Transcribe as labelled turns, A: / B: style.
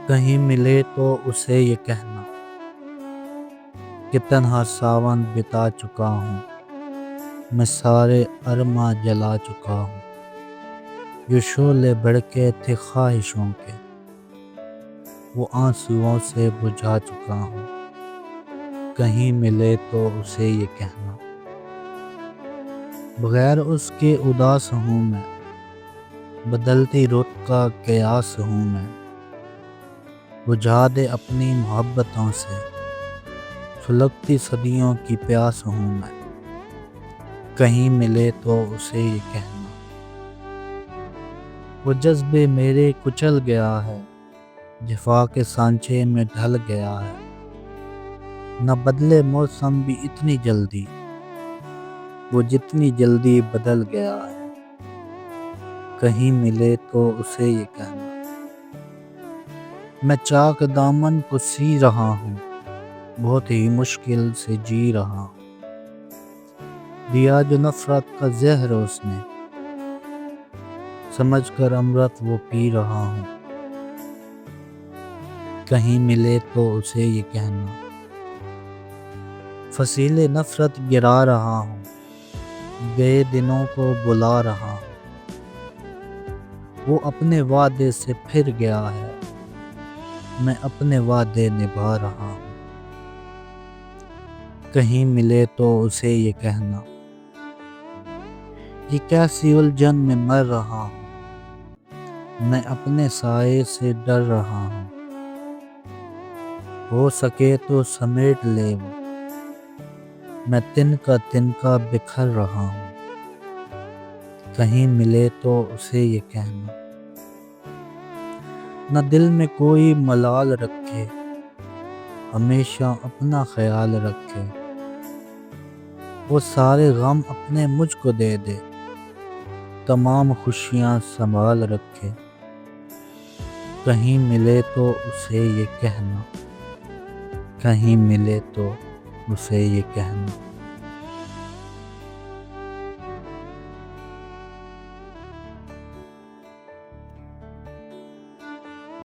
A: کہیں ملے تو اسے یہ کہنا کہ تنہا ساون بتا چکا ہوں، میں سارے ارماں جلا چکا ہوں۔ جو شعلے بھڑکے تھے خواہشوں کے، وہ آنسوؤں سے بجھا چکا ہوں۔ کہیں ملے تو اسے یہ کہنا بغیر اس کے اداس ہوں میں، بدلتی رت کا قیاس ہوں میں۔ بجھا دے اپنی محبتوں سے، سلگتی صدیوں کی پیاس ہوں میں۔ کہیں ملے تو اسے یہ کہنا وہ جذبے میرے کچل گیا ہے، جفا کے سانچے میں ڈھل گیا ہے۔ نہ بدلے موسم بھی اتنی جلدی، وہ جتنی جلدی بدل گیا ہے۔ کہیں ملے تو اسے یہ کہنا میں چاک دامن کو سی رہا ہوں، بہت ہی مشکل سے جی رہا ہوں۔ دیا جو نفرت کا زہر اس نے، سمجھ کر امرت وہ پی رہا ہوں۔ کہیں ملے تو اسے یہ کہنا فصیل نفرت گرا رہا ہوں، گئے دنوں کو بلا رہا ہوں۔ وہ اپنے وعدے سے پھر گیا ہے، میں اپنے وعدے نبھا رہا ہوں۔ کہیں ملے تو اسے یہ کہنا یہ کیسی الجھن میں مر رہا ہوں، میں اپنے سائے سے ڈر رہا ہوں۔ ہو سکے تو سمیٹ لے وہ، میں تنکا بکھر رہا ہوں۔ کہیں ملے تو اسے یہ کہنا نہ دل میں کوئی ملال رکھے، ہمیشہ اپنا خیال رکھے۔ وہ سارے غم اپنے مجھ کو دے دے، تمام خوشیاں سنبھال رکھے۔ کہیں ملے تو اسے یہ کہنا، کہیں ملے تو اسے یہ کہنا۔